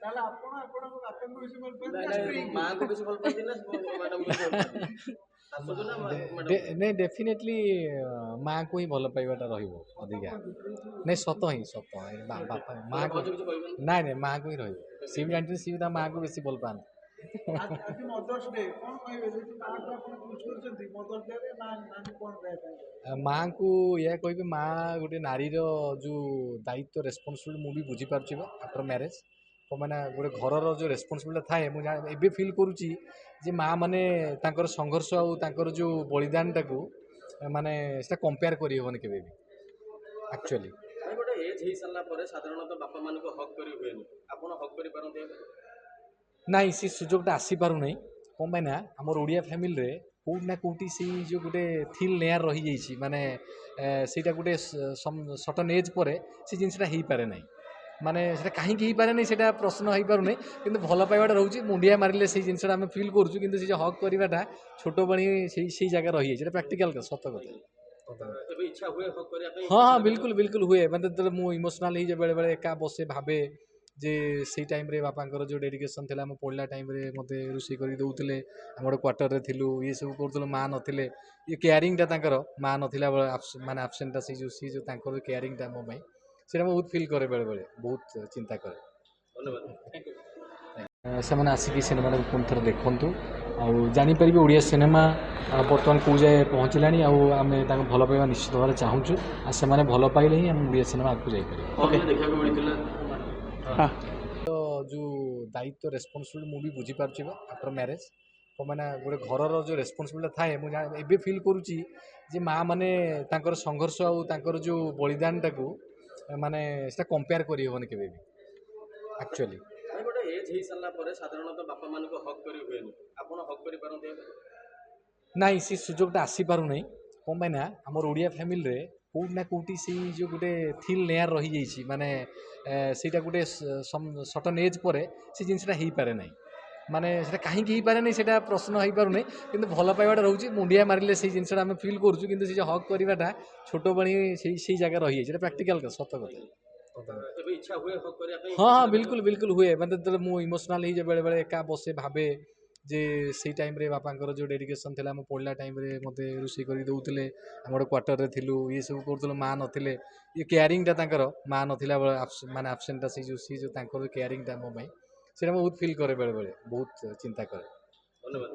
ତାହେଲେ ଆପଣ ଆପଣଙ୍କ ବାପାଙ୍କୁ ବେଶୀ ଭଲ ପାଆନ୍ତି ନାଇଁ ନା ନାଇଁ ସ୍ତ୍ରୀଙ୍କୁ? ମାଆଙ୍କୁ ବେଶୀ ଭଲ ପାଆନ୍ତି ନା ମ୍ୟାଡାମକୁ ବେଶୀ ଭଲ ପାଆନ୍ତି? ଶାଶୁକୁ ନା ମ୍ୟାଡାମକୁ? ନାଇଁ ଡେଫିନେଟଲି ମାଆକୁ ହିଁ ଭଲ ପାଇବାଟା ରହିବ ଅଧିକା। ନାଇଁ ସତ ହିଁ ବାପା ମାନେ ମାଆକୁ ଭାଉଜ କିଛି କହିବେନି? ନାଇଁ ନାଇଁ ମାଆକୁ ହିଁ ରହିବ। ସିଏ ବି ଜାଣିଛନ୍ତି ସିଏ ବି ତା ମାଆକୁ ବେଶୀ ଭଲ ପାଆନ୍ତି। ଆଜି ମଦର୍ସ ଡେ କଣ କହିବେ ଯଦି ମାଆକୁ ଆପଣ ଚୁଜ୍ କରୁଛନ୍ତି ମଦର୍ସ ଡେରେ ମାଆଙ୍କୁ କଣ ଦେବା ପାଇଁ? ମାଆଙ୍କୁ ଏହା କହିବି ମା ଗୋଟେ ନାରୀର ଯେଉଁ ଦାୟିତ୍ୱ ରେସ୍ପନ୍ସିବିଲିଟି ମୁଁ ବି ବୁଝିପାରୁଛି ଆଫ୍ଟର ମ୍ୟାରେଜ୍। ମାନେ ଗୋଟେ ଘରର ଯେଉଁ ରେସ୍ପନ୍ସିବିଲିଟି ଥାଏ ମୁଁ ଏବେ ଫିଲ୍ କରୁଛି ଯେ ମାଆ ମାନେ ତାଙ୍କର ସଂଘର୍ଷ ଆଉ ତାଙ୍କର ଯେଉଁ ବଳିଦାନଟାକୁ ମାନେ ସେଟା କମ୍ପେୟାର କରିହେବନି କେବେ ବି ଆକ୍ଚୁଆଲି। ଭାଇ ଗୋଟେ ଏଜ୍ ହେଇସାରିଲା ପରେ ସାଧାରଣତଃ ବାପା ମାନଙ୍କୁ ହକ୍ କରି ହୁଏନି, ଆପଣ ହକ୍ କରିପାରନ୍ତି ଏବେ? ନାଇଁ ସେ ସୁଯୋଗଟା ଆସିପାରୁନାହିଁ। କ'ଣ ପାଇଁ ନା ଆମର ଓଡ଼ିଆ ଫ୍ୟାମିଲିରେ କେଉଁଠି ନା କେଉଁଠି ସେଇ ଯେଉଁ ଗୋଟେ ଥିନ୍ ଲେୟାର ରହିଯାଇଛି, ମାନେ ସେଇଟା ଗୋଟେ ସର୍ଟନ୍ ଏଜ୍ ପରେ ସେ ଜିନିଷଟା ହେଇପାରେ ନାହିଁ। ମାନେ ସେଇଟା କାହିଁକି ହେଇପାରେ ନାହିଁ ସେଇଟା ପ୍ରଶ୍ନ ହେଇପାରୁନି, କିନ୍ତୁ ଭଲ ପାଇବାଟା ରହୁଛି। ମୁଣ୍ଡିଆ ମାରିଲେ ସେଇ ଜିନିଷଟା ଆମେ ଫିଲ୍ କରୁଛୁ, କିନ୍ତୁ ସେ ଯେଉଁ ହକ୍ କରିବାଟା ଛୋଟବେଳେ ସେଇ ଜାଗା ରହିଯାଇଛି। ସେଇଟା ପ୍ରାକ୍ଟିକାଲ ସତ କଥା। ଏବେ ଇଚ୍ଛା ହୁଏ ହକ୍ କରିବା ପାଇଁ? ହଁ ହଁ ବିଲକୁଲ ହୁଏ। ମାନେ ଯେତେବେଳେ ମୁଁ ଇମୋସନାଲ ହେଇଯାଏ ବେଳେବେଳେ ଏକା ବସେ ଭାବେ ଯେ ସେଇ ଟାଇମ୍ରେ ବାପାଙ୍କର ଯେଉଁ ଡେଡିକେସନ୍ ଥିଲା, ମୁଁ ପଢ଼ିଲା ଟାଇମ୍ରେ ମୋତେ ରୋଷେଇ କରିକି ଦେଉଥିଲେ, ଆମେ ଗୋଟେ କ୍ୱାର୍ଟରରେ ଥିଲୁ, ଇଏ ସବୁ କରୁଥିଲୁ, ମା ନଥିଲେ, ଇଏ କେୟାରିଂଟା ତାଙ୍କର ମା ନଥିଲା ମାନେ ଆବସେଣ୍ଟଟା ସେଇ ଯେଉଁ ତାଙ୍କର କେୟାରିଂଟା ମୋ ପାଇଁ ସେଇଟା ମୁଁ ବହୁତ ଫିଲ୍ କରେ, ବେଳେବେଳେ ବହୁତ ଚିନ୍ତା କରେ। ଧନ୍ୟବାଦ। ସେମାନେ ଆସିକି ସିନେମାଟାକୁ ପୁଣି ଥରେ ଦେଖନ୍ତୁ ଆଉ ଜାଣିପାରିବେ ଓଡ଼ିଆ ସିନେମା ବର୍ତ୍ତମାନ କେଉଁ ଯାଏ ପହଞ୍ଚିଲାଣି, ଆଉ ଆମେ ତାଙ୍କୁ ଭଲ ପାଇବା ନିଶ୍ଚିତ ଭାବରେ ଚାହୁଁଛୁ, ଆଉ ସେମାନେ ଭଲ ପାଇଲେ ହିଁ ଆମ ଓଡ଼ିଆ ସିନେମା ଆଗକୁ ଯାଇପାରିବ। ଦେଖିବାକୁ ମିଳିଥିଲା ତ ଯେଉଁ ଦାୟିତ୍ୱ ରେସ୍ପନ୍ସିବିଲିଟି ମୁଁ ବି ବୁଝିପାରୁଛି ଆଫ୍ଟର ମ୍ୟାରେଜ୍। ମାନେ ଗୋଟେ ଘରର ଯେଉଁ ରେସ୍ପନ୍ସିବିଲିଟି ଥାଏ ମୁଁ ଏବେ ଫିଲ୍ କରୁଛି ଯେ ମାଆ ମାନେ ତାଙ୍କର ସଂଘର୍ଷ ଆଉ ତାଙ୍କର ଯେଉଁ ବଳିଦାନଟାକୁ ମାନେ ସେଟା କମ୍ପେୟାର କରିହେବନି କେବେ ବି ଆକ୍ଚୁଆଲି। ଭାଇ ଗୋଟେ ଏଜ୍ ହେଇସାରିଲା ପରେ ସାଧାରଣତଃ ବାପା ମାନଙ୍କୁ ହକ୍ କରି ହୁଏନି, ଆପଣ ହକ୍ କରିପାରନ୍ତି ଏବେ? ନାଇଁ ସେ ସୁଯୋଗଟା ଆସିପାରୁନାହିଁ। କ'ଣ ପାଇଁ ନା ଆମର ଓଡ଼ିଆ ଫ୍ୟାମିଲିରେ କେଉଁଠି ନା କେଉଁଠି ସେଇ ଯେଉଁ ଗୋଟେ ଥିନ୍ ଲେୟାର ରହିଯାଇଛି, ମାନେ ସେଇଟା ଗୋଟେ ସର୍ଟନ୍ ଏଜ୍ ପରେ ସେ ଜିନିଷଟା ହେଇପାରେ ନାହିଁ। ମାନେ ସେଇଟା କାହିଁକି ହେଇପାରେ ନାହିଁ ସେଇଟା ପ୍ରଶ୍ନ ହେଇପାରୁନି, କିନ୍ତୁ ଭଲ ପାଇବାଟା ରହୁଛି। ମୁଣ୍ଡିଆ ମାରିଲେ ସେଇ ଜିନିଷଟା ଆମେ ଫିଲ୍ କରୁଛୁ, କିନ୍ତୁ ସେ ଯେଉଁ ହକ୍ କରିବାଟା ଛୋଟବେଳେ ସେଇ ଜାଗା ରହିଯାଇଛି। ସେଇଟା ପ୍ରାକ୍ଟିକାଲ ସତ କଥା। ଏବେ ଇଚ୍ଛା ହୁଏ ହକ୍ କରିବା ପାଇଁ? ହଁ ବିଲକୁଲ ହୁଏ। ମାନେ ଯେତେବେଳେ ମୁଁ ଇମୋସନାଲ ହେଇଯାଏ ବେଳେବେଳେ ଏକା ବସେ ଭାବେ ଯେ ସେଇ ଟାଇମ୍ରେ ବାପାଙ୍କର ଯେଉଁ ଡେଡିକେସନ୍ ଥିଲା, ମୁଁ ପଢ଼ିଲା ଟାଇମ୍ରେ ମୋତେ ରୋଷେଇ କରିକି ଦେଉଥିଲେ, ଆମେ ଗୋଟେ କ୍ୱାର୍ଟରରେ ଥିଲୁ, ଇଏ ସବୁ କରୁଥିଲୁ, ମା ନଥିଲେ, ଇଏ କେୟାରିଂଟା ତାଙ୍କର ମା ନଥିଲା ମାନେ ଆବସେଣ୍ଟଟା ସେଇ ଯେଉଁ ତାଙ୍କର କେୟାରିଂଟା ମୋ ପାଇଁ ସେଇଟା ମୁଁ ବହୁତ ଫିଲ୍ କରେ, ବେଳେବେଳେ ବହୁତ ଚିନ୍ତା କରେ। ଧନ୍ୟବାଦ।